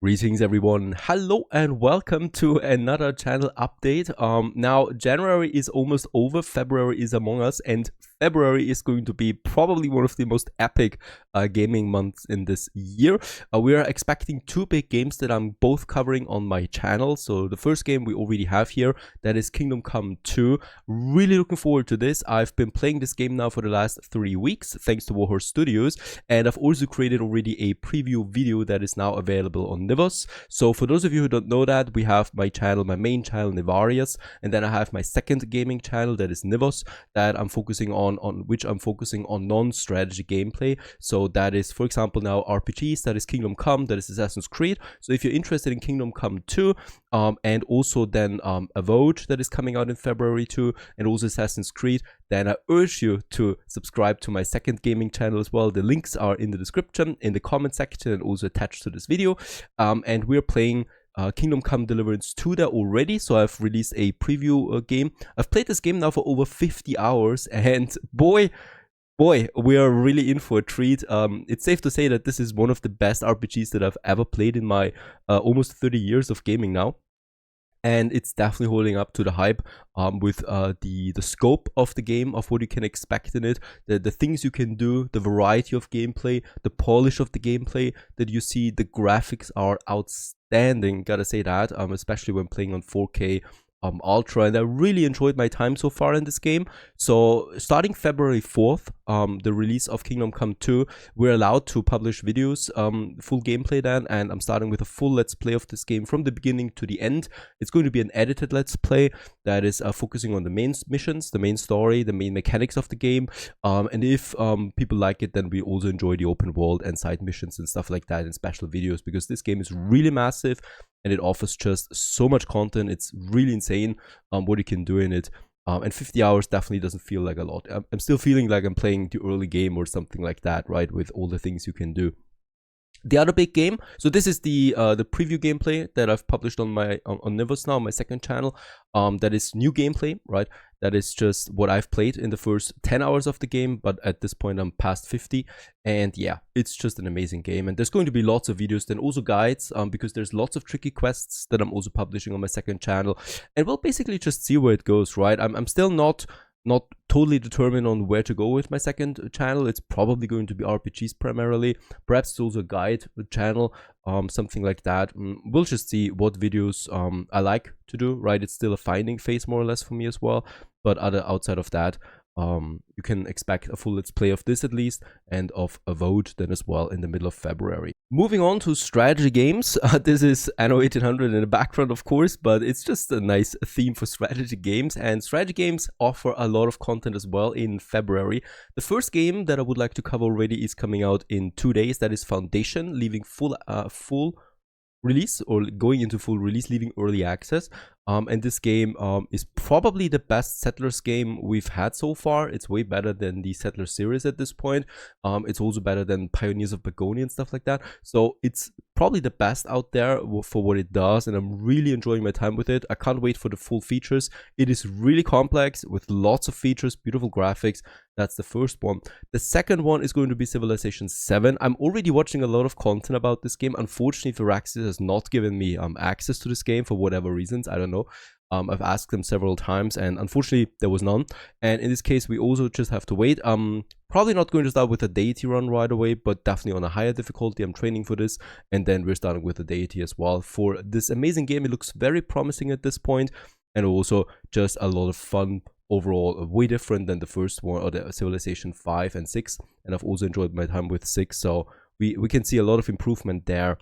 Greetings everyone, hello and welcome to another channel update. Now January is almost over, February is among us, and February is going to be probably one of the most epic gaming months in this year. We are expecting two big games that I'm both covering on my channel. So the first game we already have here, that is Kingdom Come 2. Really looking forward to this. I've been playing this game now for the last 3 weeks thanks to Warhorse Studios, and I've also created already a preview video that is now available on Nivos. So for those of you who don't know that, we have my channel, my main channel Nivarius, and then I have my second gaming channel that is Nivos, that I'm focusing on which I'm focusing on non-strategy gameplay. So that is, for example, now RPGs, that is Kingdom Come, that is Assassin's Creed. So if you're interested in Kingdom Come 2, and also then Avowed that is coming out in February too, and also Assassin's Creed, then I urge you to subscribe to my second gaming channel as well. The links are in the description, in the comment section, and also attached to this video. And we're playing Kingdom Come Deliverance 2 there already, so I've released a preview game. I've played this game now for over 50 hours, and boy, we are really in for a treat. It's safe to say that this is one of the best RPGs that I've ever played in my almost 30 years of gaming now. And it's definitely holding up to the hype with the scope of the game, of what you can expect in it, the things you can do, the variety of gameplay, the polish of the gameplay that you see. The graphics are outstanding, gotta say that, especially when playing on 4K Ultra, and I really enjoyed my time so far in this game. So starting February 4th, the release of Kingdom Come 2, we're allowed to publish videos, full gameplay then, and I'm starting with a full let's play of this game from the beginning to the end. It's going to be an edited let's play that is focusing on the main missions, the main story, the main mechanics of the game, and if people like it, then we also enjoy the open world and side missions and stuff like that in special videos, because this game is really massive and it offers just so much content. It's really insane what you can do in it. And 50 hours definitely doesn't feel like a lot. I'm still feeling like I'm playing the early game or something like that, right? With all the things you can do. The other big game, so this is the preview gameplay that I've published on my on Nivos now, my second channel. That is new gameplay, right? That is just what I've played in the first 10 hours of the game, but at this point I'm past 50, and yeah, it's just an amazing game. And there's going to be lots of videos, then also guides, because there's lots of tricky quests that I'm also publishing on my second channel, and we'll basically just see where it goes, right? I'm still not totally determined on where to go with my second channel. It's probably going to be RPGs primarily. Perhaps it's also a guide channel, something like that. We'll just see what videos I like to do, right? It's still a finding phase more or less for me as well. But outside of that, you can expect a full let's play of this at least, and of Avowed then as well in the middle of February. Moving on to strategy games. This is Anno 1800 in the background, of course, but it's just a nice theme for strategy games, and strategy games offer a lot of content as well in February. The first game that I would like to cover already is coming out in 2 days. That is Foundation, leaving full release, or going into full release, leaving early access. And this game is probably the best Settlers game we've had so far. It's way better than the Settlers series at this point. It's also better than Pioneers of Burgundy and stuff like that. So it's probably the best out there for what it does, and I'm really enjoying my time with it. I can't wait for the full features. It is really complex with lots of features, beautiful graphics. That's the first one. The second one is going to be Civilization 7. I'm already watching a lot of content about this game. Unfortunately, Firaxis has not given me access to this game for whatever reasons. I don't know. I've asked them several times, and unfortunately there was none. And in this case, we also just have to wait. Probably not going to start with a deity run right away, but definitely on a higher difficulty. I'm training for this, and then we're starting with the deity as well for this amazing game. It looks very promising at this point, and also just a lot of fun overall, way different than the first one, or the Civilization 5 and 6. And I've also enjoyed my time with 6, so we can see a lot of improvement there.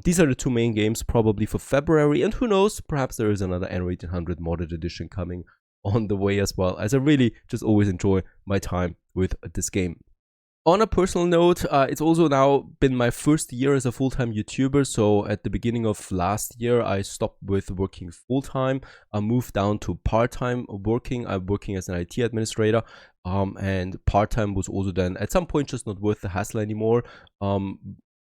These are the two main games probably for February, and who knows, perhaps there is another Anno 1800 modded edition coming on the way as well, as I really just always enjoy my time with this game. On a personal note, it's also now been my first year as a full-time YouTuber. So at the beginning of last year, I stopped with working full-time. I moved down to part-time working. I'm working as an IT administrator, and part-time was also then at some point just not worth the hassle anymore.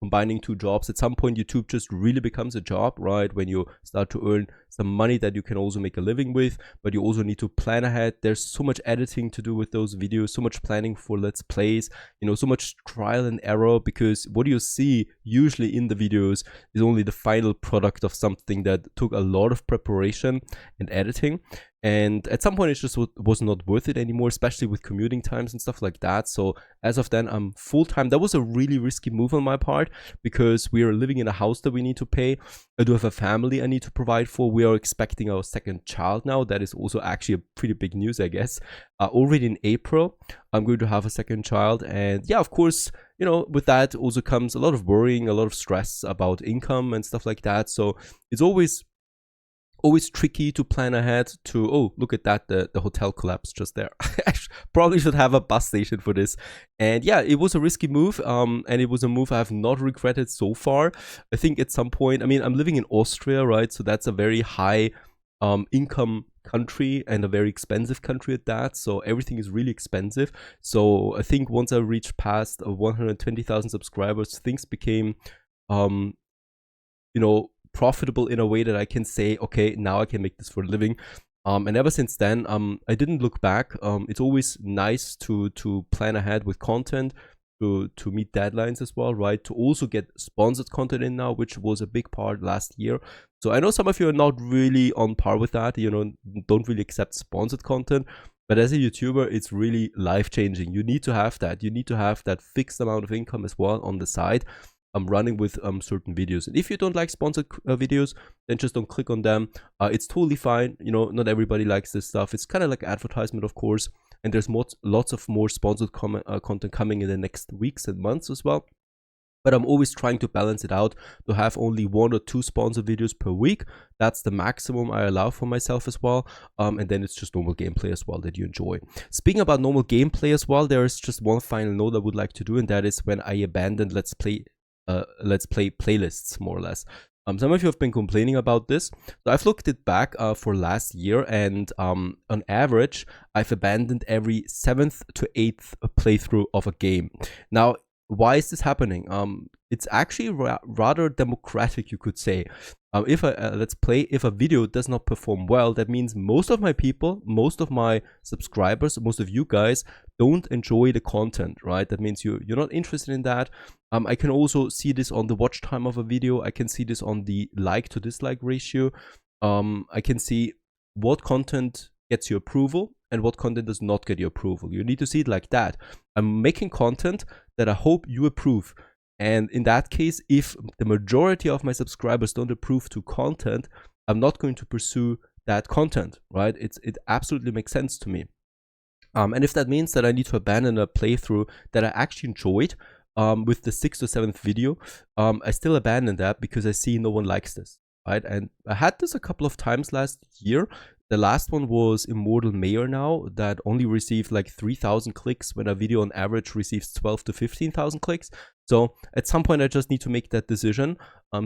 combining 2 jobs. At some point, YouTube just really becomes a job, right? When you start to earn some money that you can also make a living with, but you also need to plan ahead. There's so much editing to do with those videos, so much planning for Let's Plays, you know, so much trial and error, because what you see usually in the videos is only the final product of something that took a lot of preparation and editing. And at some point, it just was not worth it anymore, especially with commuting times and stuff like that. So as of then, I'm full-time. That was a really risky move on my part, because we are living in a house that we need to pay. I do have a family I need to provide for. We are expecting our second child now. That is also actually a pretty big news, I guess. Already in April, I'm going to have a second child. And yeah, of course, you know, with that also comes a lot of worrying, a lot of stress about income and stuff like that. So it's always tricky to plan ahead to, oh, look at that, the hotel collapsed just there. I probably should have a bus station for this. And yeah, it was a risky move, and it was a move I have not regretted so far. I think at some point, I mean, I'm living in Austria, right? So that's a very high income country and a very expensive country at that. So everything is really expensive. So I think once I reached past 120,000 subscribers, things became, you know, profitable in a way that I can say, okay, now I can make this for a living. And ever since then, I didn't look back. It's always nice to plan ahead with content, to meet deadlines as well, right? To also get sponsored content in now, which was a big part last year. So I know some of you are not really on par with that, you know, don't really accept sponsored content. But as a YouTuber, it's really life-changing. You need to have that. You need to have that fixed amount of income as well on the side. I'm running with certain videos, and if you don't like sponsored videos, then just don't click on them. It's totally fine. You know, not everybody likes this stuff. It's kind of like advertisement, of course, and there's lots of more sponsored content coming in the next weeks and months as well. But I'm always trying to balance it out to have only 1 or 2 sponsored videos per week. That's the maximum I allow for myself as well. And then it's just normal gameplay as well that you enjoy. Speaking about normal gameplay as well, there is just one final note I would like to do, and that is when I abandoned Let's Play playlists, more or less. Some of you have been complaining about this. So I've looked it back for last year, and on average, I've abandoned every 7th to 8th playthrough of a game. Now, why is this happening? It's actually rather democratic, you could say. If a video does not perform well, that means most of my people, most of my subscribers, most of you guys don't enjoy the content, right? That means you're not interested in that. I can also see this on the watch time of a video. I can see this on the like to dislike ratio. I can see what content gets your approval and what content does not get your approval. You need to see it like that. I'm making content that I hope you approve. And in that case, if the majority of my subscribers don't approve to content, I'm not going to pursue that content, right? It absolutely makes sense to me. And if that means that I need to abandon a playthrough that I actually enjoyed with the 6th or 7th video, I still abandon that because I see no one likes this, right? And I had this a couple of times last year. The last one was Immortal Mayor now, that only received like 3,000 clicks when a video on average receives 12 to 15,000 clicks. So at some point I just need to make that decision.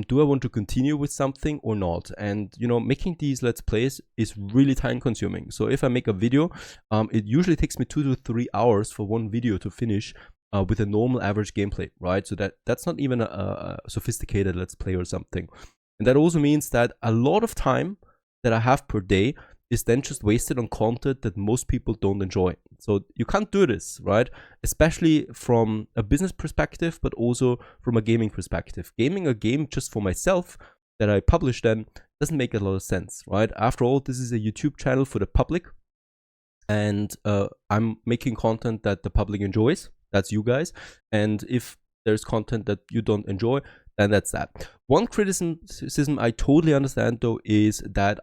Do I want to continue with something or not? And you know, making these Let's Plays is really time consuming. So if I make a video, it usually takes me 2 to 3 hours for one video to finish with a normal average gameplay, right? So that's not even a sophisticated Let's Play or something. And that also means that a lot of time that I have per day is then just wasted on content that most people don't enjoy. So you can't do this, right? Especially from a business perspective, but also from a gaming perspective. Gaming a game just for myself that I publish then doesn't make a lot of sense, right? After all, this is a YouTube channel for the public, and I'm making content that the public enjoys. That's you guys. And if there's content that you don't enjoy, then that's that. One criticism I totally understand though is that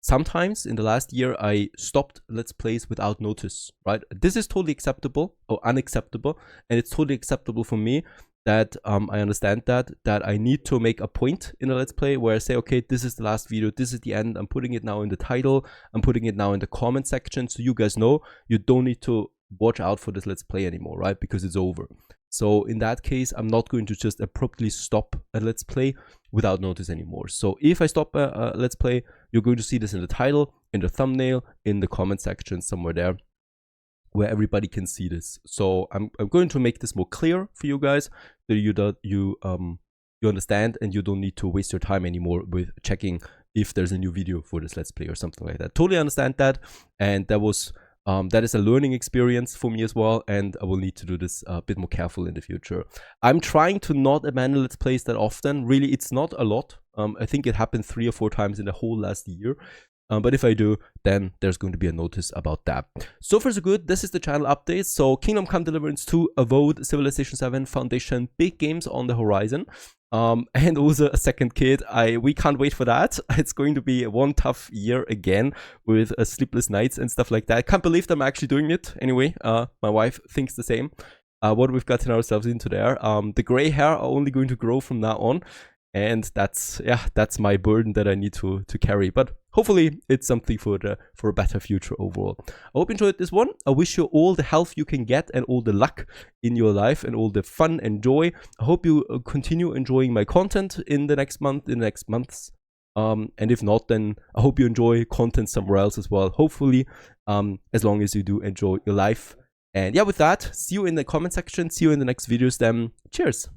sometimes in the last year, I stopped Let's Plays without notice, right? This is totally acceptable or unacceptable. And it's totally acceptable for me that I understand that I need to make a point in a Let's Play where I say, okay, this is the last video, this is the end. I'm putting it now in the title. I'm putting it now in the comment section. So you guys know you don't need to watch out for this Let's Play anymore, right? Because it's over. So in that case, I'm not going to just abruptly stop a Let's Play without notice anymore. So if I stop a Let's Play, you're going to see this in the title, in the thumbnail, in the comment section, somewhere there. where everybody can see this. So I'm going to make this more clear for you guys, so you understand and you don't need to waste your time anymore with checking if there's a new video for this Let's Play or something like that. Totally understand that, and that is a learning experience for me as well, and I will need to do this a bit more careful in the future. I'm trying to not abandon Let's Plays that often. Really, it's not a lot. I think it happened 3 or 4 times in the whole last year. But if I do, then there's going to be a notice about that. So far so good. This is the channel update. So Kingdom Come Deliverance 2, Avowed, Civilization 7, Foundation, big games on the horizon. And also a second kid. We can't wait for that. It's going to be one tough year again with sleepless nights and stuff like that. I can't believe that I'm actually doing it. Anyway, my wife thinks the same. What we've gotten ourselves into there. The gray hair are only going to grow from now on. And that's my burden that I need to carry. But hopefully it's something for a better future overall. I hope you enjoyed this one. I wish you all the health you can get and all the luck in your life and all the fun and joy. I hope you continue enjoying my content in the next months. And if not, then I hope you enjoy content somewhere else as well. Hopefully, as long as you do enjoy your life. And yeah, with that, see you in the comment section. See you in the next videos then. Cheers.